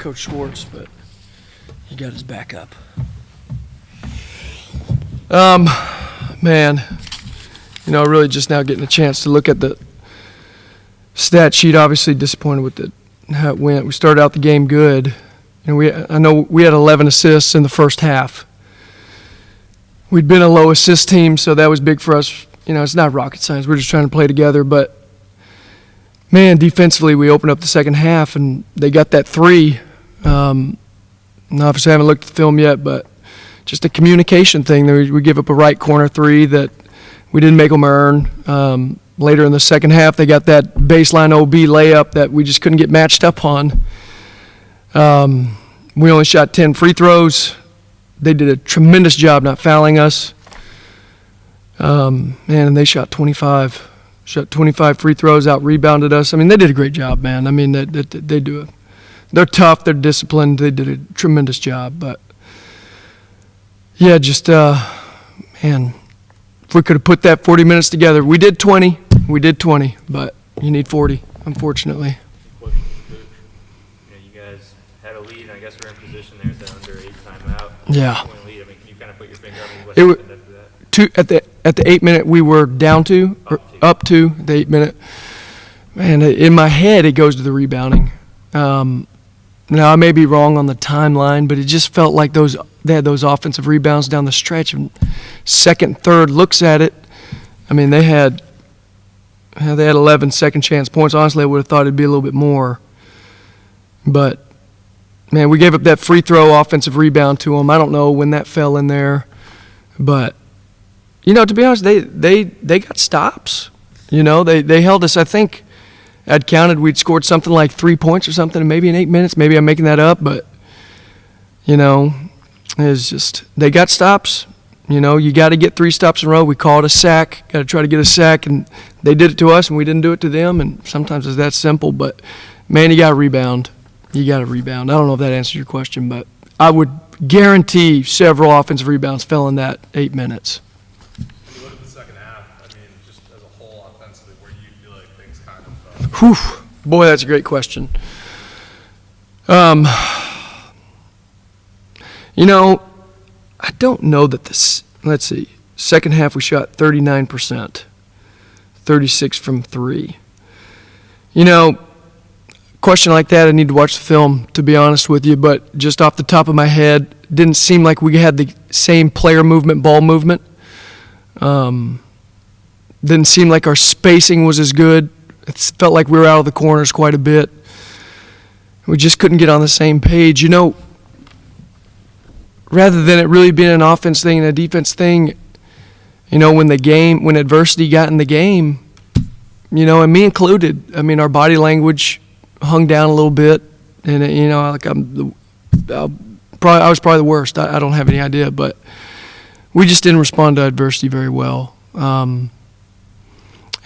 Coach Schwartz, but he got his back up. Man, really just now getting a chance to look at the stat sheet. Obviously disappointed with how it went. We started out the game good, and I know we had 11 assists in the first half. We'd been a low assist team, so that was big for us. It's not rocket science. We're just trying to play together, but man, defensively, we opened up the second half, and they got that three. And obviously, I haven't looked at the film yet, but just a communication thing. We give up a right corner three that we didn't make them earn. Later in the second half, they got that baseline OB layup that we just couldn't get matched up on. We only shot 10 free throws. They did a tremendous job not fouling us. And they shot 25. Shot 25 free throws, out-rebounded us. I mean, they did a great job, man. I mean, they do it. They're tough. They're disciplined. They did a tremendous job. But, yeah, just, man, if we could have put that 40 minutes together. We did 20. We did 20, but you need 40, unfortunately. You guys had a lead, and I guess we're in position there at the under 8 timeout. Yeah. Lead. I mean, can you kind of put your finger on what happened after that? At the 8-minute, we were down to, or up to the 8-minute. Man, in my head, it goes to the rebounding. Now, I may be wrong on the timeline, but it just felt like they had those offensive rebounds down the stretch. And second, third looks at it. I mean, they had 11 second chance points. Honestly, I would have thought it'd be a little bit more. But, man, we gave up that free throw offensive rebound to them. I don't know when that fell in there, but to be honest, they got stops. They held us. I think I'd counted we'd scored something like 3 points or something, maybe in 8 minutes. Maybe I'm making that up, but it's just they got stops. You got to get 3 stops in a row. We called a sack. Got to try to get a sack, and they did it to us, and we didn't do it to them. And sometimes it's that simple. But man, you got to rebound. You got to rebound. I don't know if that answers your question, but I would guarantee several offensive rebounds fell in that 8 minutes. Whew. Boy, that's a great question. I don't know that this, let's see, second half we shot 39%, 36 from 3. Question like that, I need to watch the film, to be honest with you, but just off the top of my head, didn't seem like we had the same player movement, ball movement. Didn't seem like our spacing was as good. It felt like we were out of the corners quite a bit. We just couldn't get on the same page. Rather than it really being an offense thing and a defense thing, when adversity got in the game, and me included, I mean, our body language hung down a little bit, and I was probably the worst. I don't have any idea, but we just didn't respond to adversity very well.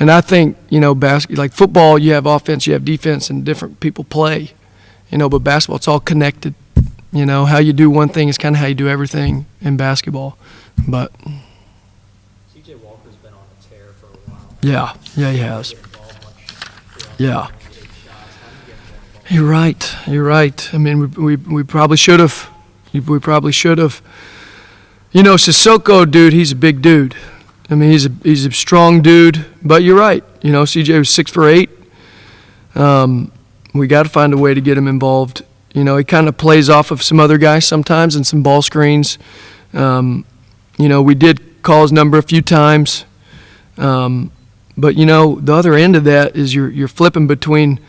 And I think, like football, you have offense, you have defense, and different people play. But basketball, it's all connected. How you do one thing is kind of how you do everything in basketball. But C.J. Walker's been on a tear for a while. Yeah, he has. Yeah. You're right. I mean, we probably should have. Sissoko, dude, he's a big dude. I mean, he's a strong dude, but you're right. CJ was 6 for 8. We got to find a way to get him involved. He kind of plays off of some other guys sometimes and some ball screens. We did call his number a few times. But, the other end of that is you're flipping between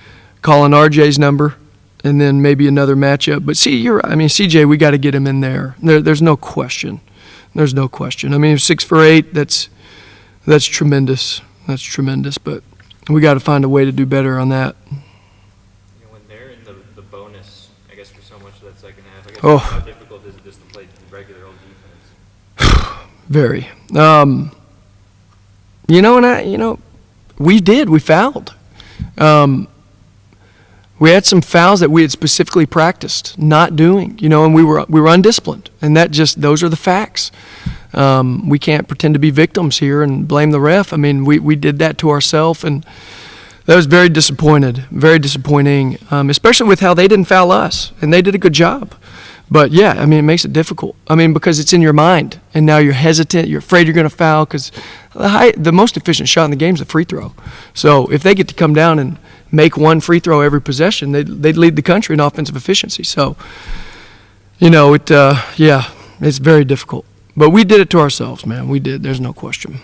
calling RJ's number and then maybe another matchup. But CJ, we got to get him in there. There's no question. There's no question. I mean, 6 for 8, that's tremendous. That's tremendous, but we got to find a way to do better on that. When they're in the bonus, I guess, for so much of that second half, how difficult is it just to play regular old defense? Very. We fouled. We had some fouls that we had specifically practiced not doing, and we were undisciplined, and those are the facts. We can't pretend to be victims here and blame the ref. I mean, we did that to ourselves, and That was very disappointing, especially with how they didn't foul us, and they did a good job. But, yeah, I mean, it makes it difficult. I mean, because it's in your mind, and now you're hesitant. You're afraid you're going to foul because the most efficient shot in the game is a free throw. So if they get to come down and make one free throw every possession, they'd lead the country in offensive efficiency. So, it's very difficult. But we did it to ourselves, man. We did. There's no question.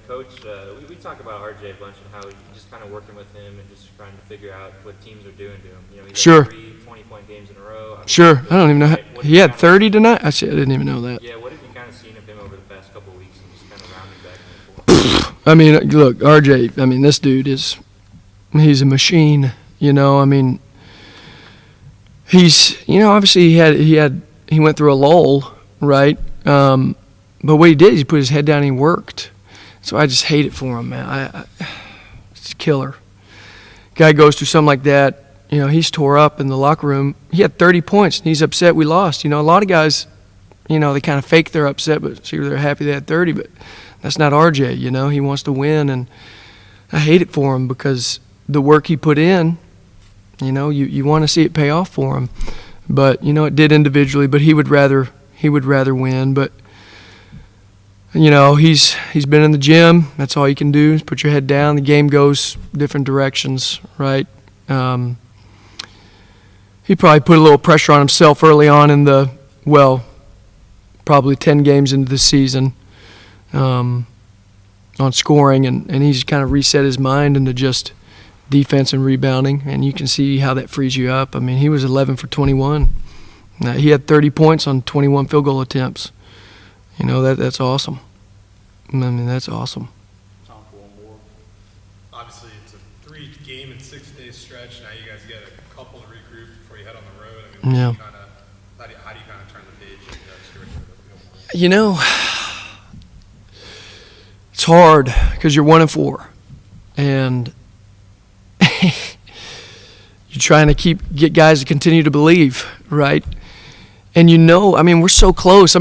Coach, we talk about RJ a bunch and how you're just kind of working with him and just trying to figure out what teams are doing to him. He's Sure. had 3 20-point games in a row. Sure. I don't even know. He had 30 tonight? I didn't even know that. Yeah, what have you kind of seen of him over the past couple of weeks and just kind of rounding back and forth? I mean, look, RJ, this dude he's a machine, I mean, he's, obviously he went through a lull, right? But what he did is he put his head down and he worked. So I just hate it for him, man. It's a killer. Guy goes through something like that, he's tore up in the locker room. He had 30 points and he's upset we lost. A lot of guys, they kind of fake they're upset, but they're happy they had 30, but that's not RJ, he wants to win, and I hate it for him because the work he put in, you want to see it pay off for him. But, it did individually, but he would rather win. But, he's been in the gym. That's all you can do is put your head down. The game goes different directions, right? He probably put a little pressure on himself early on probably 10 games into the season on scoring, and he's kind of reset his mind into just defense and rebounding, and you can see how that frees you up. He was 11 for 21. He had 30 points on 21 field goal attempts. That's awesome. That's awesome. Tom, for one more. Obviously, it's a 3-game and 6-day stretch. Now you guys get a couple to regroup before you head on the road. Yeah. How do you kind of turn the page and It's hard because you're 1-4, and you're trying to get guys to continue to believe, right? And we're so close.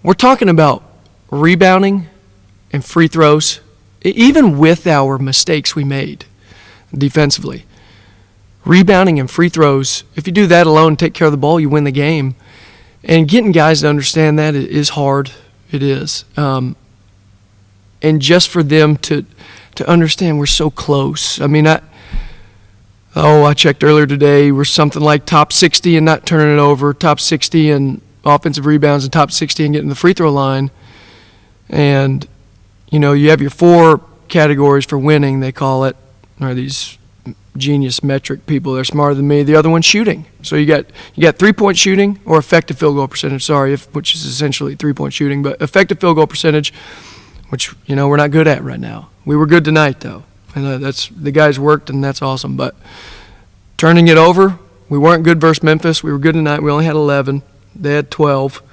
We're talking about rebounding and free throws, even with our mistakes we made defensively. Rebounding and free throws, if you do that alone, take care of the ball, you win the game. And getting guys to understand that is hard. It is. And just for them to understand we're so close. I checked earlier today. We're something like top 60 and not turning it over, top 60 in offensive rebounds and top 60 and getting the free throw line. And, you have your 4 categories for winning, they call it, or these genius metric people. They're smarter than me. The other one's shooting. So you got 3-point shooting or effective field goal percentage, which is essentially 3-point shooting, but effective field goal percentage, which, we're not good at right now. We were good tonight, though. And the guys worked, and that's awesome. But turning it over, we weren't good versus Memphis. We were good tonight. We only had 11. They had 12.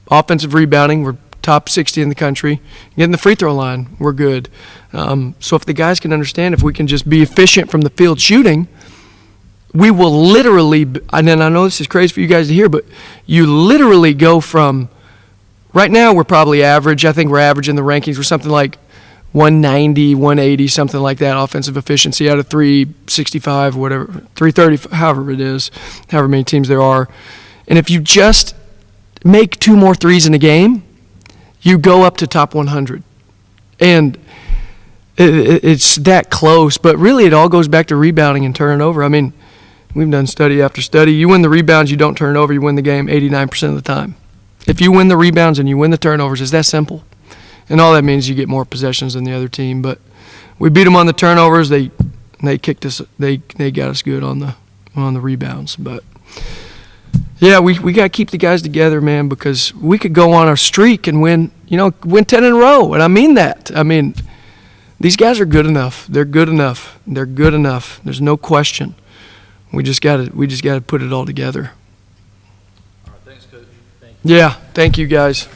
Offensive rebounding, we're top 60 in the country. Getting the free throw line, we're good. So if the guys can understand, if we can just be efficient from the field shooting, we will literally, and then I know this is crazy for you guys to hear, but you literally go from, right now we're probably average. I think we're average in the rankings. We're something like 190, 180, something like that, offensive efficiency out of 365, whatever, 330, however it is, however many teams there are. And if you just make 2 more threes in a game, you go up to top 100. And it's that close, but really it all goes back to rebounding and turning over. We've done study after study. You win the rebounds, you don't turn it over, you win the game 89% of the time. If you win the rebounds and you win the turnovers, it's that simple. And all that means you get more possessions than the other team. But we beat them on the turnovers. They kicked us. They got us good on the rebounds. But yeah, we got to keep the guys together, man, because we could go on a streak and win 10 in a row. And I mean that. These guys are good enough. They're good enough. They're good enough. There's no question. We just got to put it all together. All right, thanks, Coach. Thank you. Yeah, thank you guys.